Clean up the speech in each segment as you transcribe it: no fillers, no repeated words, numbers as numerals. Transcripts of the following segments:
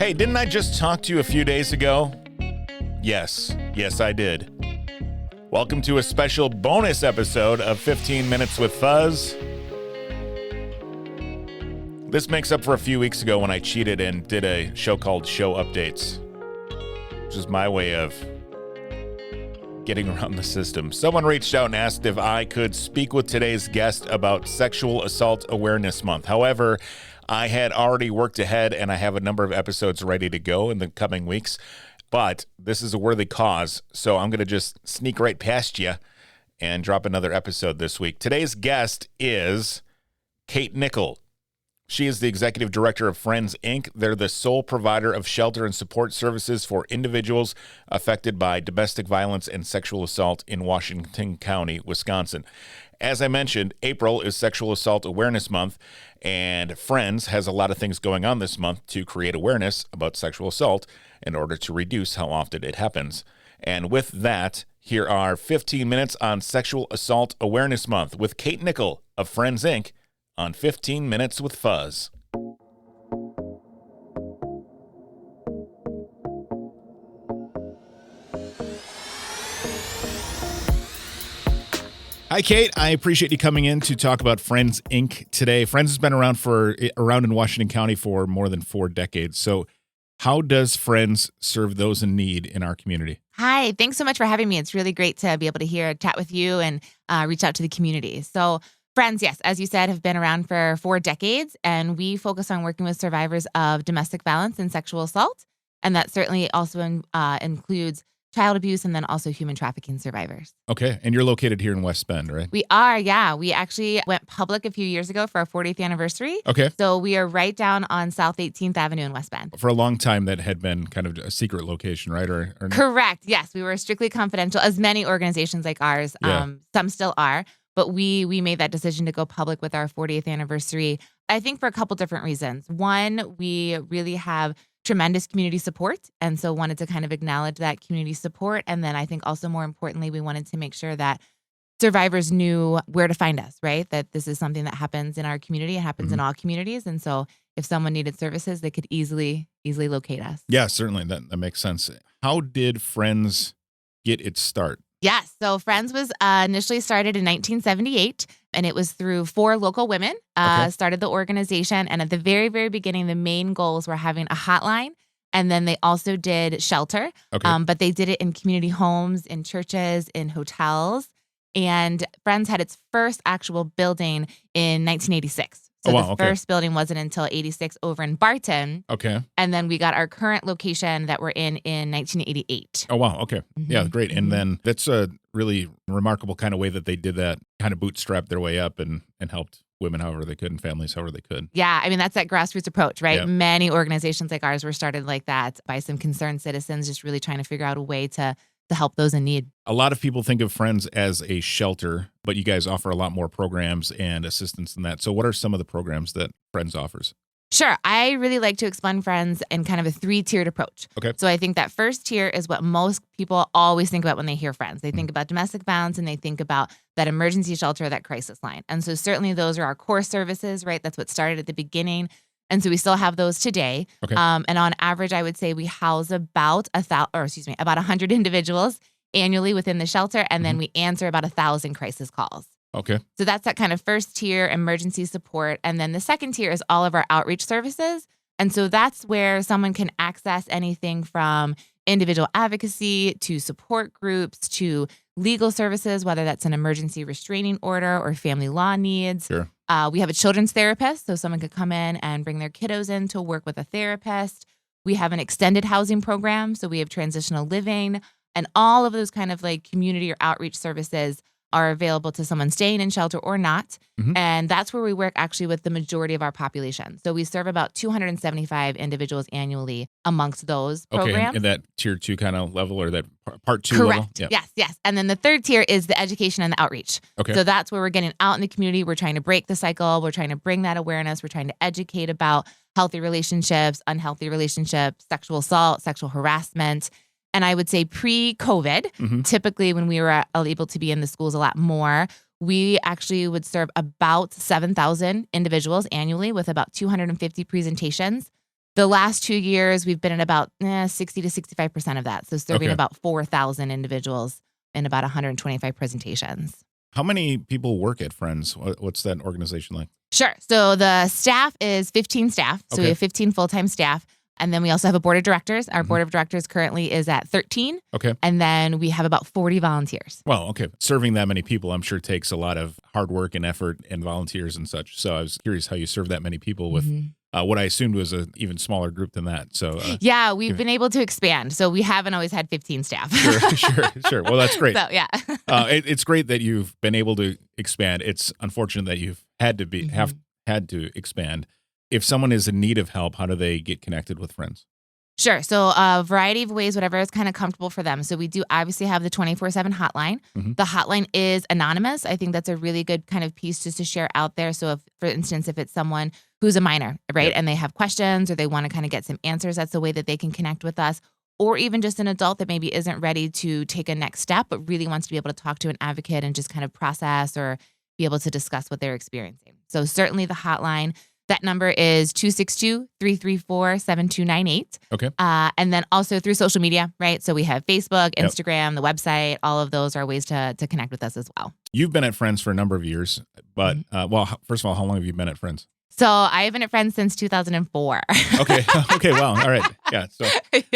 Hey, didn't I just talk to you a few days ago? Yes, I did. Welcome to a special bonus episode of 15 Minutes with Fuzz. This makes up for a few weeks ago when I cheated and did a show called Show Updates, which is my way of getting around the system. Someone reached out and asked if I could speak with today's guest about Sexual Assault Awareness Month. However, I had already worked ahead and I have a number of episodes ready to go in the coming weeks, but this is a worthy cause, so I'm going to just sneak right past you and drop another episode this week. Today's guest is Kate Nickel. She is the executive director of Friends, Inc. They're the sole provider of shelter and support services for individuals affected by domestic violence and sexual assault in Washington County, Wisconsin. As I mentioned, April is Sexual Assault Awareness Month, and Friends has a lot of things going on this month to create awareness about sexual assault in order to reduce how often it happens. And with that, here are 15 minutes on Sexual Assault Awareness Month with Kate Nickel of Friends, Inc. on 15 Minutes with Fuzz. Hi, Kate. I appreciate you coming in to talk about Friends, Inc. today. Friends has been around in Washington County for more than 4 decades. So how does Friends serve those in need in our community? Hi, thanks so much for having me. It's really great to be able to chat with you and reach out to the community. So Friends, yes, as you said, have been around for 4 decades, and we focus on working with survivors of domestic violence and sexual assault. And that certainly also includes child abuse and then also human trafficking survivors. Okay. And you're located here in West Bend, right? We are, yeah. We actually went public a few years ago for our 40th anniversary. Okay. So we are right down on South 18th Avenue in West Bend. For a long time, that had been kind of a secret location, right? Or Correct. Yes. We were strictly confidential, as many organizations like ours. Yeah. Some still are. But we made that decision to go public with our 40th anniversary, I think for a couple different reasons. One, we really have tremendous community support, and so wanted to kind of acknowledge that community support. And then I think also more importantly, we wanted to make sure that survivors knew where to find us, right? That this is something that happens in our community. It happens in all communities. And so if someone needed services, they could easily locate us. Yeah, certainly. That makes sense. How did Friends get its start? Yes. So Friends was initially started in 1978, and it was through 4 local women started the organization. And at the very, very beginning, the main goals were having a hotline. And then they also did shelter, but they did it in community homes, in churches, in hotels. And Friends had its first actual building in 1986. So the first building wasn't until 86 over in Barton. Okay. And then we got our current location that we're in 1988. Oh, wow. Okay. Yeah, great. And then that's a really remarkable kind of way that they did that, kind of bootstrapped their way up and helped women however they could and families however they could. Yeah. I mean, that's that grassroots approach, right? Yeah. Many organizations like ours were started like that by some concerned citizens just really trying to figure out a way to help those in need. A lot of people think of Friends as a shelter, but you guys offer a lot more programs and assistance than that. So what are some of the programs that Friends offers? Sure. I really like to explain Friends in kind of a 3-tiered approach. Okay. So I think that first tier is what most people always think about when they hear Friends. They think about domestic violence and they think about that emergency shelter, that crisis line. And so certainly those are our core services, right? That's what started at the beginning. And so we still have those today. Okay. And on average, I would say we house about 100 individuals annually within the shelter. And then we answer about 1,000 crisis calls. Okay. So that's that kind of first tier emergency support. And then the second tier is all of our outreach services. And so that's where someone can access anything from individual advocacy to support groups to legal services, whether that's an emergency restraining order or family law needs. Sure. We have a children's therapist, so someone could come in and bring their kiddos in to work with a therapist. We have an extended housing program, so we have transitional living, and all of those kind of like community or outreach services are available to someone staying in shelter or not. And that's where we work actually with the majority of our population. So we serve about 275 individuals annually amongst those programs. Okay, in that tier 2 kind of level or that part 2 Correct. level? Yeah. Yes. And then the third tier is the education and the outreach. Okay. So that's where we're getting out in the community. We're trying to break the cycle. We're trying to bring that awareness. We're trying to educate about healthy relationships, unhealthy relationships, sexual assault, sexual harassment. And I would say pre-COVID, typically when we were able to be in the schools a lot more, we actually would serve about 7,000 individuals annually with about 250 presentations. The last 2 years, we've been at about 60 to 65% of that. So serving about 4,000 individuals in about 125 presentations. How many people work at Friends? What's that organization like? Sure. So the staff is 15 staff. So we have 15 full-time staff. And then we also have a board of directors. Our board of directors currently is at 13. Okay. And then we have about 40 volunteers. Well, okay. Serving that many people, I'm sure, takes a lot of hard work and effort and volunteers and such. So I was curious how you serve that many people with what I assumed was an even smaller group than that. So yeah, we've been able to expand. So we haven't always had 15 staff. Sure. Well, that's great. So yeah, it's great that you've been able to expand. It's unfortunate that you've had to have had to expand. If someone is in need of help, how do they get connected with Friends? Sure. So a variety of ways, whatever is kind of comfortable for them. So we do obviously have the 24/7 hotline. The hotline is anonymous. I think that's a really good kind of piece just to share out there. So if, for instance, if it's someone who's a minor, right, and they have questions or they want to kind of get some answers, that's a way that they can connect with us. Or even just an adult that maybe isn't ready to take a next step, but really wants to be able to talk to an advocate and just kind of process or be able to discuss what they're experiencing. So certainly the hotline. That number is 262-334-7298. Okay. And then also through social media, right? So we have Facebook, Instagram, the website. All of those are ways to connect with us as well. You've been at Friends for a number of years, but first of all, how long have you been at Friends? So I've been at Friends since 2004. Okay. Wow. All right. Yeah. So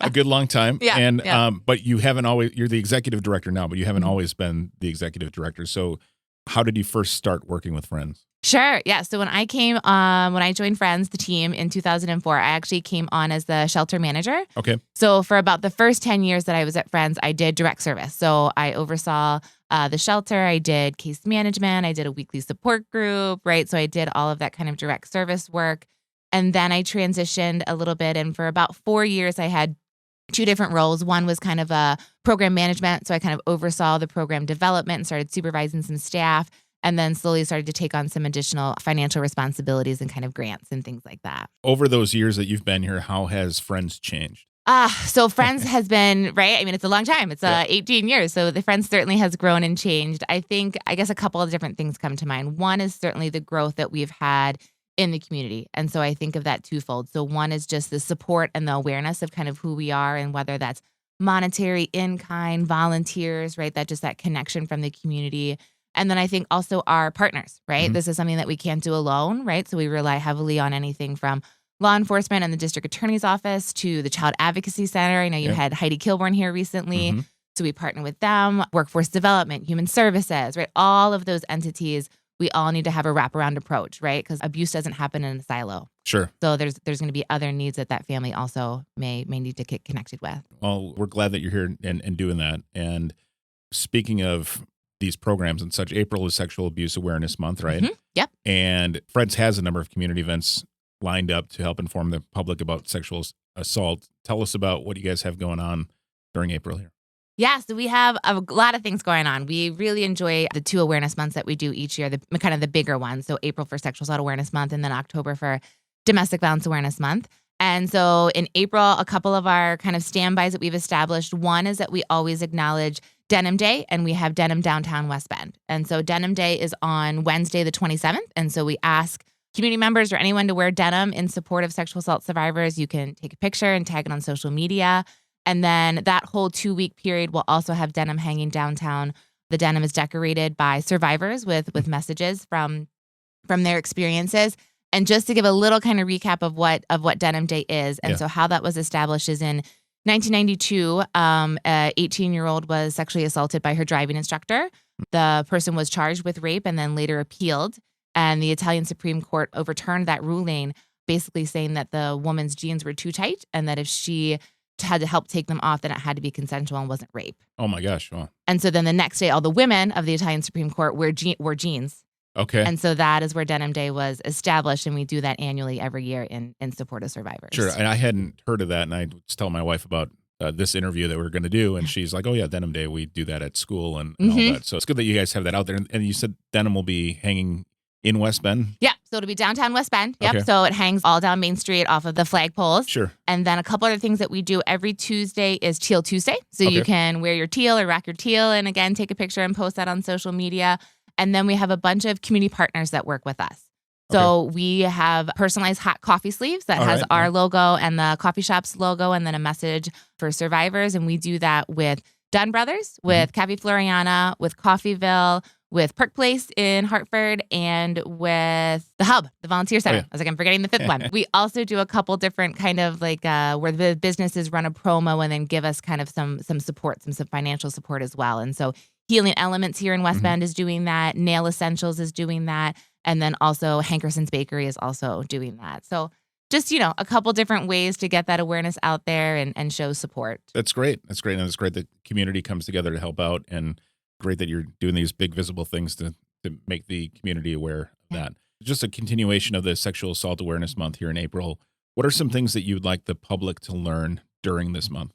a good long time. Yeah. And but you haven't always. You're the executive director now, but you haven't always been the executive director. So how did you first start working with Friends? Sure. Yeah. So when I joined Friends, the team in 2004, I actually came on as the shelter manager. Okay. So for about the first 10 years that I was at Friends, I did direct service. So I oversaw the shelter. I did case management. I did a weekly support group, right? So I did all of that kind of direct service work. And then I transitioned a little bit. And for about 4 years, I had 2 different roles. One was kind of a program management. So I kind of oversaw the program development and started supervising some staff. And then slowly started to take on some additional financial responsibilities and kind of grants and things like that. Over those years that you've been here, how has Friends changed? So Friends has been, right? I mean, it's a long time. It's 18 years. So the Friends certainly has grown and changed. I guess a couple of different things come to mind. One is certainly the growth that we've had in the community. And so I think of that twofold. So one is just the support and the awareness of kind of who we are and whether that's monetary, in-kind, volunteers, right? That connection from the community. And then I think also our partners, right? This is something that we can't do alone, right? So we rely heavily on anything from law enforcement and the district attorney's office to the Child Advocacy Center. I know you had Heidi Kilborn here recently. So we partner with them, workforce development, human services, right? All of those entities, we all need to have a wraparound approach, right? Because abuse doesn't happen in a silo. Sure. So there's going to be other needs that family also may need to get connected with. Well, we're glad that you're here and doing that. And speaking of these programs and such, April is Sexual Abuse Awareness Month, right? Yep. And Friends has a number of community events lined up to help inform the public about sexual assault. Tell us about what you guys have going on during April here. Yeah, so we have a lot of things going on. We really enjoy the 2 awareness months that we do each year, the kind of the bigger ones. So April for Sexual Assault Awareness Month and then October for Domestic Violence Awareness Month. And so in April, a couple of our kind of standbys that we've established, one is that we always acknowledge Denim Day, and we have Denim Downtown West Bend. And so Denim Day is on Wednesday, the 27th. And so we ask community members or anyone to wear denim in support of sexual assault survivors. You can take a picture and tag it on social media. And then that whole 2-week period will also have denim hanging downtown. The denim is decorated by survivors with messages from their experiences. And just to give a little kind of recap of what Denim Day is. And so how that was established is in 1992, a 18-year-old was sexually assaulted by her driving instructor. The person was charged with rape and then later appealed. And the Italian Supreme Court overturned that ruling, basically saying that the woman's jeans were too tight and that if she had to help take them off, then it had to be consensual and wasn't rape. Oh my gosh. Wow. And so then the next day, all the women of the Italian Supreme Court wore jeans. Okay. And so that is where Denim Day was established, and we do that annually every year in support of survivors. Sure. And I hadn't heard of that, and I was telling my wife about this interview that we are going to do, and she's like, oh yeah, Denim Day, we do that at school and all that. So it's good that you guys have that out there. And you said denim will be hanging in West Bend? Yeah, so it'll be downtown West Bend. Yep, Okay. so it hangs all down Main Street off of the flagpoles. Sure. And then a couple other things that we do every Tuesday is Teal Tuesday. So you can wear your teal or rock your teal and again, take a picture and post that on social media. And then we have a bunch of community partners that work with us. So we have personalized hot coffee sleeves that has our logo and the coffee shop's logo and then a message for survivors. And we do that with Dunn Brothers, with Cafe Floriana, with Coffeeville, with Park Place in Hartford, and with the Hub, the Volunteer Center. I was like, I'm forgetting the fifth one. We also do a couple different kind of like where the businesses run a promo and then give us kind of some support, some financial support as well. And so Healing Elements here in West Bend is doing that. Nail Essentials is doing that. And then also Hankerson's Bakery is also doing that. So just, a couple different ways to get that awareness out there and show support. That's great. That's great. And it's great that community comes together to help out, and great that you're doing these big visible things to make the community aware of that. Just a continuation of the Sexual Assault Awareness Month here in April. What are some things that you'd like the public to learn during this month?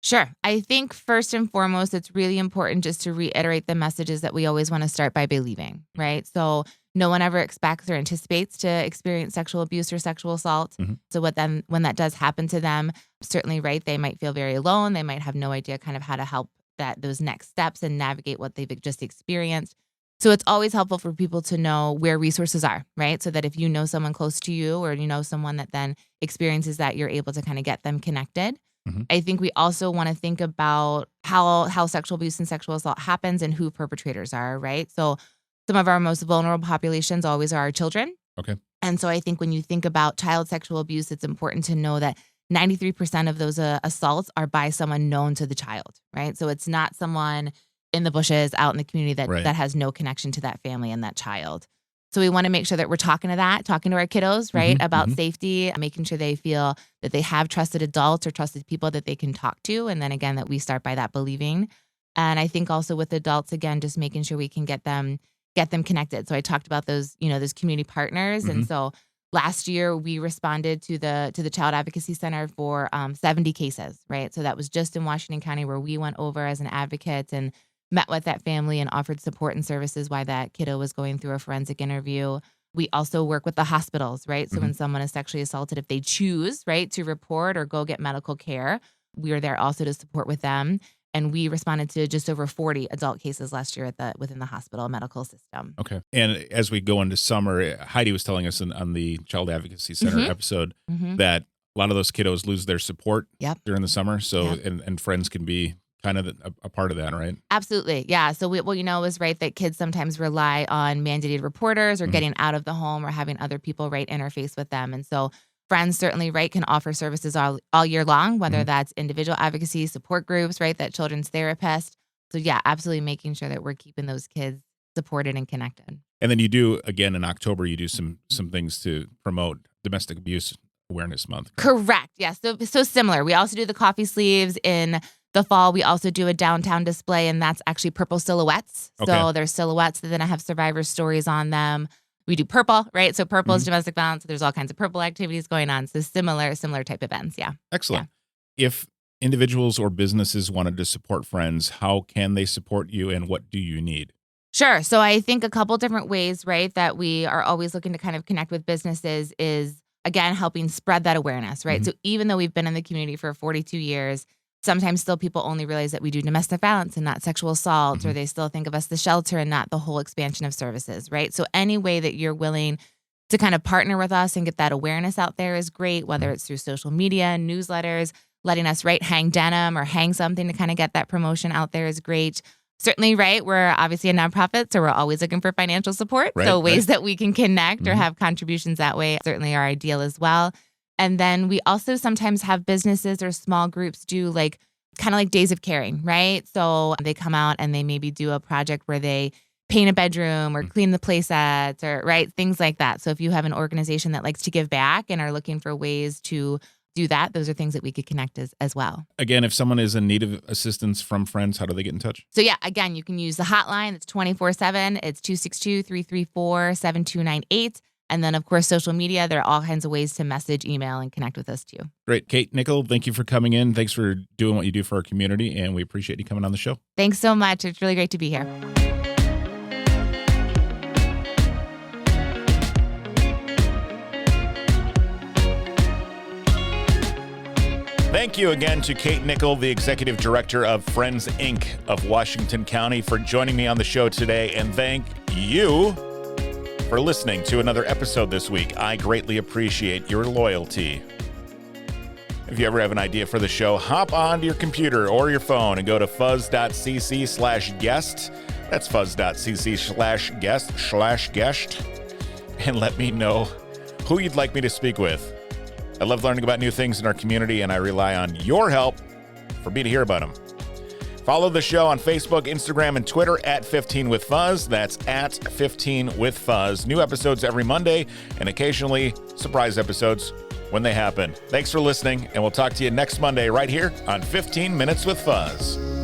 Sure. I think first and foremost, it's really important just to reiterate the messages that we always want to start by believing, right? So no one ever expects or anticipates to experience sexual abuse or sexual assault. So when that does happen to them, certainly, right, they might feel very alone. They might have no idea kind of how to help those next steps and navigate what they've just experienced. So it's always helpful for people to know where resources are, right? So that if you know someone close to you or someone that then experiences that, you're able to kind of get them connected. I think we also want to think about how sexual abuse and sexual assault happens and who perpetrators are, right? So some of our most vulnerable populations always are our children. Okay. And so I think when you think about child sexual abuse, it's important to know that 93% of those assaults are by someone known to the child, right? So it's not someone in the bushes out in the community that has no connection to that family and that child. So we want to make sure that we're talking to our kiddos, right, about safety, making sure they feel that they have trusted adults or trusted people that they can talk to. And then again, that we start by that believing. And I think also with adults, again, just making sure we can get them connected. So I talked about those community partners. And so last year we responded to the Child Advocacy Center for 70 cases, right? So that was just in Washington County where we went over as an advocate and met with that family and offered support and services while that kiddo was going through a forensic interview. We also work with the hospitals, right? So when someone is sexually assaulted, if they choose, right, to report or go get medical care, we are there also to support with them. And we responded to just over 40 adult cases last year within the hospital medical system. Okay. And as we go into summer, Heidi was telling us on the Child Advocacy Center episode that a lot of those kiddos lose their support during the summer. So, and friends can be kind of a part of that, right? Absolutely. Yeah. So what is right that kids sometimes rely on mandated reporters or getting out of the home or having other people, right, interface with them. And so friends certainly, right, can offer services all year long, whether that's individual advocacy, support groups, right, that children's therapist. So yeah, absolutely making sure that we're keeping those kids supported and connected. And then you do, again, in October, you do some things to promote Domestic Abuse Awareness Month. Correct. Yeah. So similar. We also do the coffee sleeves in the fall. We also do a downtown display, and that's actually purple silhouettes. Okay. So there's silhouettes that then have survivor stories on them. We do purple, right? So purple is domestic violence. So there's all kinds of purple activities going on. So similar type events. Yeah. Excellent. Yeah. If individuals or businesses wanted to support Friends, how can they support you and what do you need? Sure. So I think a couple different ways, right, that we are always looking to kind of connect with businesses is, again, helping spread that awareness, right? So even though we've been in the community for 42 years, sometimes still people only realize that we do domestic violence and not sexual assault, or they still think of us the shelter and not the whole expansion of services, right? So any way that you're willing to kind of partner with us and get that awareness out there is great, whether it's through social media, newsletters, letting us, right, hang denim or hang something to kind of get that promotion out there is great. Certainly, right, we're obviously a nonprofit, so we're always looking for financial support. Right, so ways that we can connect or have contributions that way certainly are ideal as well. And then we also sometimes have businesses or small groups do like kind of like days of caring, right? So they come out and they maybe do a project where they paint a bedroom or clean the play sets or, right, things like that. So if you have an organization that likes to give back and are looking for ways to do that, those are things that we could connect as well. Again, if someone is in need of assistance from Friends, how do they get in touch? So yeah, again, you can use the hotline. It's 24/7. It's 262-334-7298. And then, of course, social media. There are all kinds of ways to message, email, and connect with us too. Great. Kate Nickel, thank you for coming in. Thanks for doing what you do for our community, and we appreciate you coming on the show. Thanks so much. It's really great to be here. Thank you again to Kate Nickel, the Executive Director of Friends, Inc. of Washington County, for joining me on the show today. And thank you for listening to another episode this week. I greatly appreciate your loyalty. If you ever have an idea for the show, hop onto your computer or your phone and go to fuzz.cc/guest. That's fuzz.cc/guest, and let me know who you'd like me to speak with. I love learning about new things in our community, and I rely on your help for me to hear about them. Follow the show on Facebook, Instagram, and Twitter at 15 with Fuzz. That's at 15 with Fuzz. New episodes every Monday, and occasionally surprise episodes when they happen. Thanks for listening, and we'll talk to you next Monday right here on 15 Minutes with Fuzz.